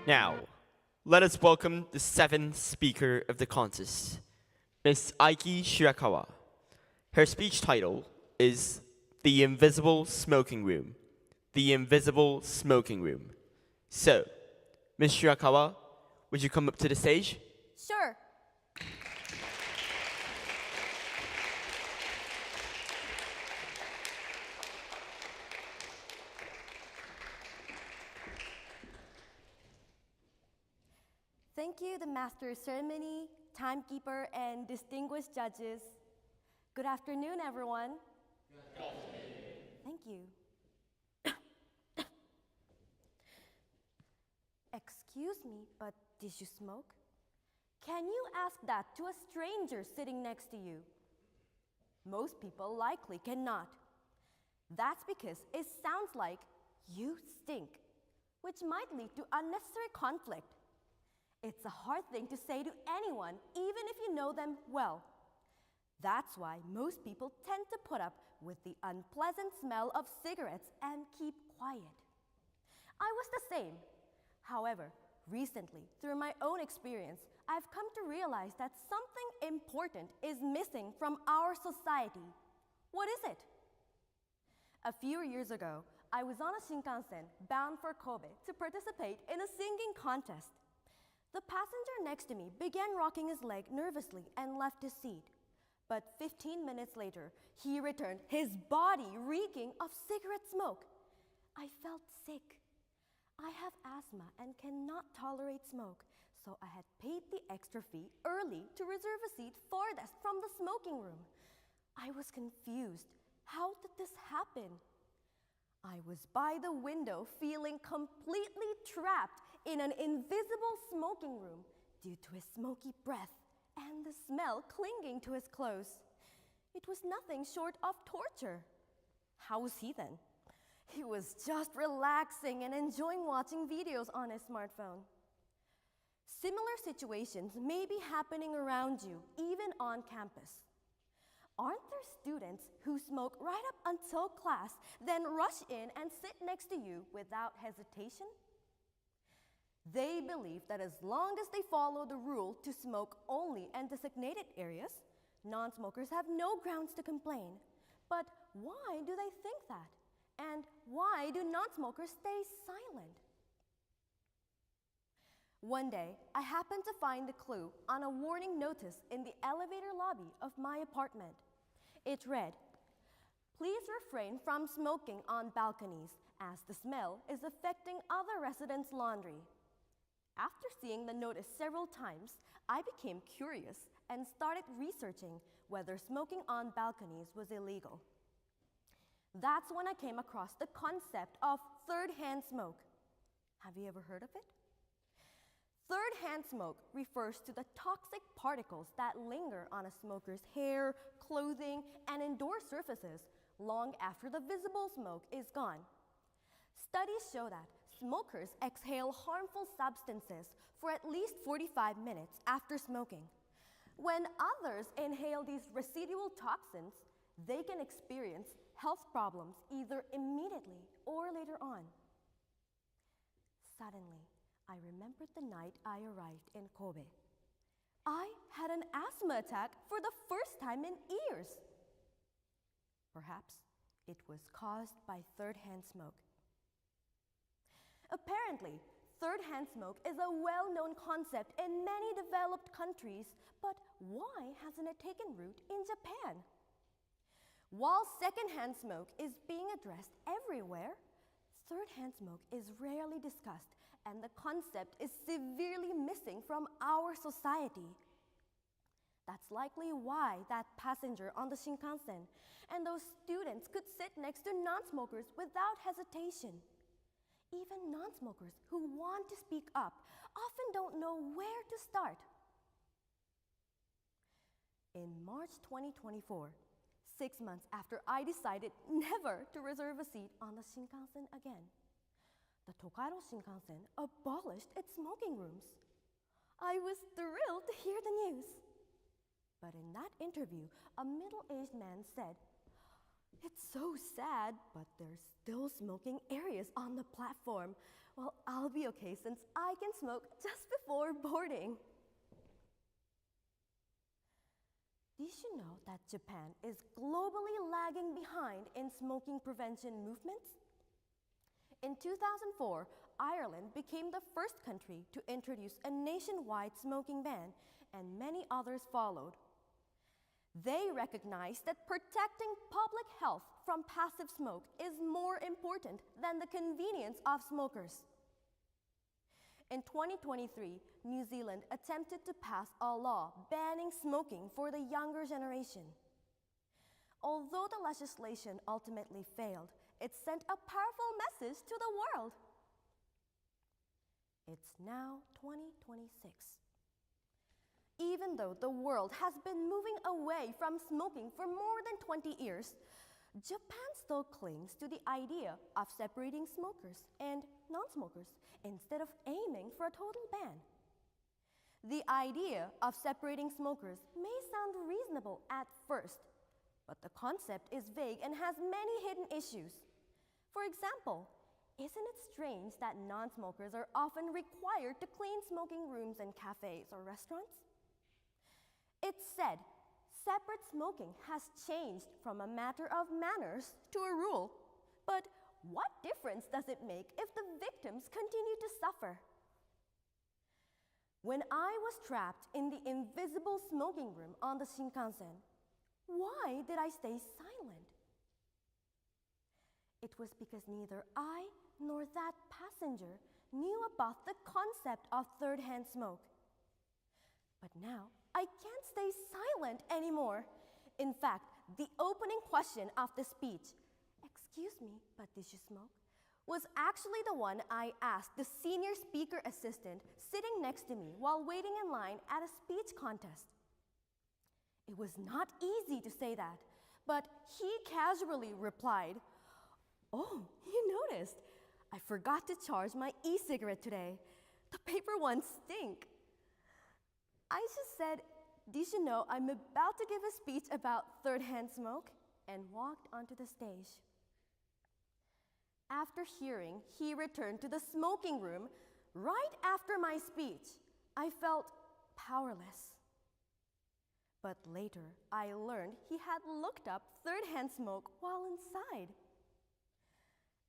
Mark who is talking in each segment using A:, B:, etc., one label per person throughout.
A: Now, let us welcome the seventh speaker of the contest, Miss Aiki Shirakawa. Her speech title is The Invisible Smoking Room. The Invisible Smoking Room. So, Miss Shirakawa, would you come up to the stage?
B: Sure. Thank you, the Master of Ceremony, Timekeeper, and distinguished judges. Good afternoon, everyone. Good afternoon. Thank you. Excuse me, but did you smoke? Can you ask that to a stranger sitting next to you? Most people likely cannot. That's because it sounds like you stink, which might lead to unnecessary conflict. It's a hard thing to say to anyone, even if you know them well. That's why most people tend to put up with the unpleasant smell of cigarettes and keep quiet. I was the same. However, recently, through my own experience, I've come to realize that something important is missing from our society. What is it? A few years ago, I was on a Shinkansen bound for Kobe to participate in a singing contest. The passenger next to me began rocking his leg nervously and left his seat. But 15 minutes later, he returned, his body reeking of cigarette smoke. I felt sick. I have asthma and cannot tolerate smoke, so I had paid the extra fee early to reserve a seat farthest from the smoking room. I was confused. How did this happen? I was by the window feeling completely trapped in an invisible smoking room due to his smoky breath and the smell clinging to his clothes. It was nothing short of torture. How was he then? He was just relaxing and enjoying watching videos on his smartphone. Similar situations may be happening around you, even on campus. Aren't there students who smoke right up until class, then rush in and sit next to you without hesitation? They believe that as long as they follow the rule to smoke only in designated areas, non-smokers have no grounds to complain. But why do they think that? And why do non-smokers stay silent? One day, I happened to find the clue on a warning notice in the elevator lobby of my apartment. It read, "Please refrain from smoking on balconies as the smell is affecting other residents' laundry." After seeing the notice several times, I became curious and started researching whether smoking on balconies was illegal. That's when I came across the concept of third-hand smoke. Have you ever heard of it? Third-hand smoke refers to the toxic particles that linger on a smoker's hair, clothing, and indoor surfaces long after the visible smoke is gone. Studies show that smokers exhale harmful substances for at least 45 minutes after smoking. When others inhale these residual toxins, they can experience health problems either immediately or later on. Suddenly, I remembered the night I arrived in Kobe. I had an asthma attack for the first time in years. Perhaps it was caused by third-hand smoke. Apparently, third-hand smoke is a well-known concept in many developed countries, but why hasn't it taken root in Japan? While second-hand smoke is being addressed everywhere, third-hand smoke is rarely discussed, and the concept is severely missing from our society. That's likely why that passenger on the Shinkansen and those students could sit next to non-smokers without hesitation. Even non-smokers who want to speak up often don't know where to start. In March 2024, 6 months after I decided never to reserve a seat on the Shinkansen again, the Tokaido Shinkansen abolished its smoking rooms. I was thrilled to hear the news. But in that interview, a middle-aged man said, It's so sad, but there's still smoking areas on the platform. Well, I'll be okay since I can smoke just before boarding. Did you know that Japan is globally lagging behind in smoking prevention movements? In 2004, Ireland became the first country to introduce a nationwide smoking ban, and many others followed. They recognized that protecting public health from passive smoke is more important than the convenience of smokers. In 2023, New Zealand attempted to pass a law banning smoking for the younger generation. Although the legislation ultimately failed, it sent a powerful message to the world. It's now 2026. Even though the world has been moving away from smoking for more than 20 years, Japan still clings to the idea of separating smokers and non-smokers instead of aiming for a total ban. The idea of separating smokers may sound reasonable at first, but the concept is vague and has many hidden issues. For example, isn't it strange that non-smokers are often required to clean smoking rooms in cafes or restaurants? It's said separate smoking has changed from a matter of manners to a rule. But what difference does it make if the victims continue to suffer? When I was trapped in the invisible smoking room on the Shinkansen, why did I stay silent? It was because neither I nor that passenger knew about the concept of third-hand smoke. But now, I can't stay silent anymore. In fact, the opening question of the speech, "Excuse me, but did you smoke?" was actually the one I asked the senior speaker assistant sitting next to me while waiting in line at a speech contest. It was not easy to say that, but he casually replied, "Oh, you noticed. I forgot to charge my e-cigarette today. The paper ones stink." I just said, "Did you know I'm about to give a speech about third-hand smoke?" and walked onto the stage. After hearing he returned to the smoking room right after my speech, I felt powerless. But later, I learned he had looked up third-hand smoke while inside.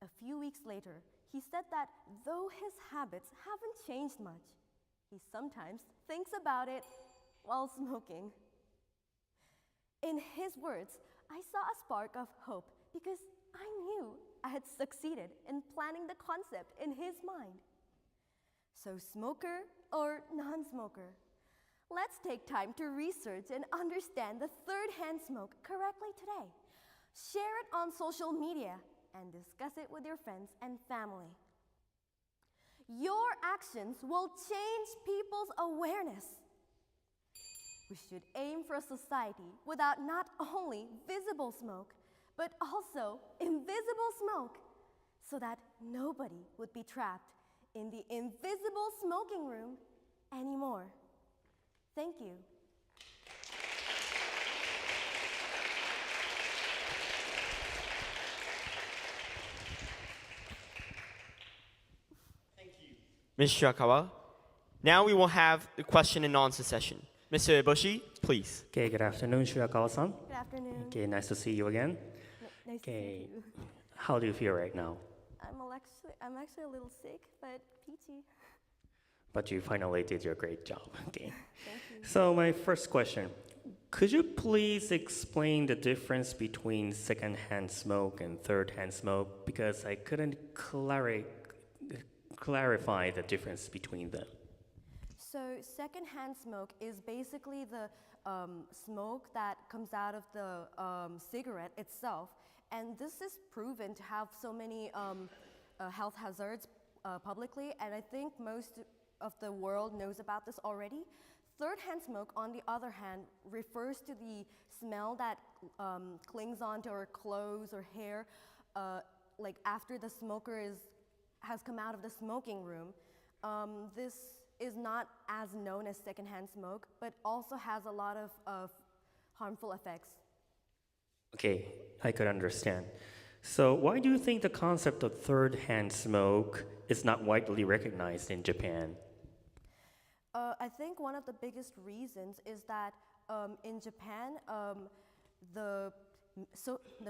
B: A few weeks later, he said that though his habits haven't changed much, he sometimes thinks about it while smoking. In his words, I saw a spark of hope because I knew I had succeeded in planting the concept in his mind. So smoker or non-smoker, let's take time to research and understand the third-hand smoke correctly today. Share it on social media and discuss it with your friends and family. Your actions will change people's awareness. We should aim for a society without not only visible smoke, but also invisible smoke, so that nobody would be trapped in the invisible smoking room anymore. Thank you.
A: Ms. Shirakawa. Now we will have the question and answer session. Mr. Eboshi, please.
C: Okay, good afternoon, Shirakawa-san.
B: Good afternoon.
C: Okay, nice to see you again.
B: Nice
C: Okay,
B: to meet you.
C: how do you feel right now?
B: I'm actually a little sick, but peachy.
C: But you finally did your great job. Okay.
B: Thank you.
C: So my first question, could you please explain the difference between second-hand smoke and third-hand smoke? Because I couldn't clarify the difference between them.
B: So secondhand smoke is basically the smoke that comes out of the cigarette itself. And this is proven to have so many health hazards publicly, and I think most of the world knows about this already. Third-hand smoke, on the other hand, refers to the smell that clings onto our clothes or hair, like after the smoker has come out of the smoking room. This is not as known as secondhand smoke, but also has a lot of harmful effects.
C: Okay, I could understand. So why do you think the concept of third-hand smoke is not widely recognized in Japan?
B: I think one of the biggest reasons is that in Japan, the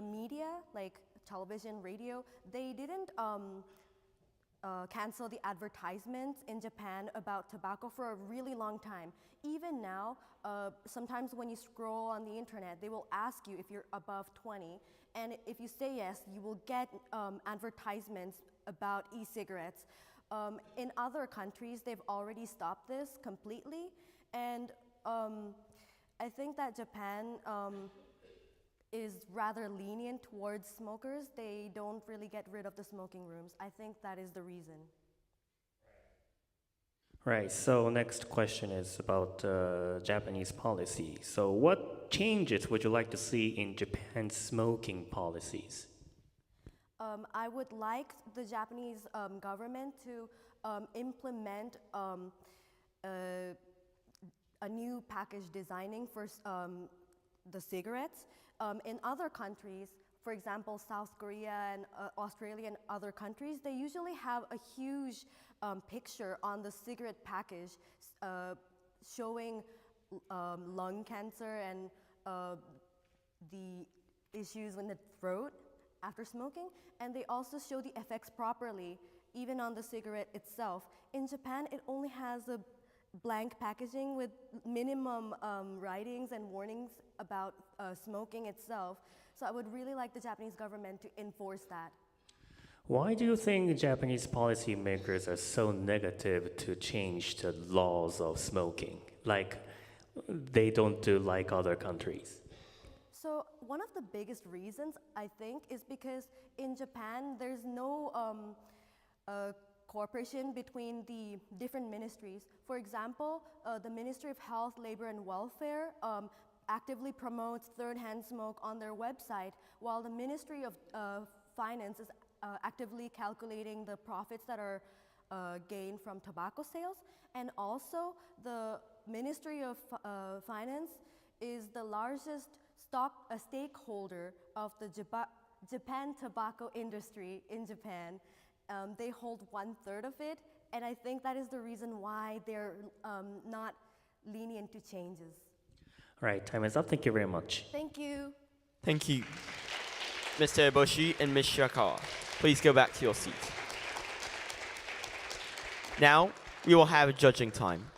B: media, like television, radio, they didn't cancel the advertisements in Japan about tobacco for a really long time. Even now, sometimes when you scroll on the internet, they will ask you if you're above 20, and if you say yes, you will get advertisements about e-cigarettes. In other countries, they've already stopped this completely, and I think that Japan is rather lenient towards smokers. They don't really get rid of the smoking rooms. I think that is the reason.
C: Right, so next question is about Japanese policy. So what changes would you like to see in Japan's smoking policies?
B: I would like the Japanese government to implement a new package designing for the cigarettes. In other countries, for example, South Korea and Australia and other countries, they usually have a huge picture on the cigarette package showing lung cancer and the issues in the throat after smoking, and they also show the effects properly, even on the cigarette itself. In Japan, it only has a blank packaging with minimum writings and warnings about smoking itself. So I would really like the Japanese government to enforce that.
C: Why do you think Japanese policymakers are so negative to change the laws of smoking? Like, they don't do like other countries.
B: So one of the biggest reasons, I think, is because in Japan, there's no cooperation between the different ministries. For example, the Ministry of Health, Labor and Welfare actively promotes third-hand smoke on their website, while the Ministry of Finance is actively calculating the profits that are gained from tobacco sales. And also, the Ministry of Finance is the largest stakeholder of the Japan tobacco industry in Japan. They hold 1/3 of it, and I think that is the reason why they're not lenient to changes.
C: All right, time is up. Thank you very much.
B: Thank you.
A: Thank you, Mr. Eboshi and Ms. Shirakawa. Please go back to your seats. Now, we will have judging time.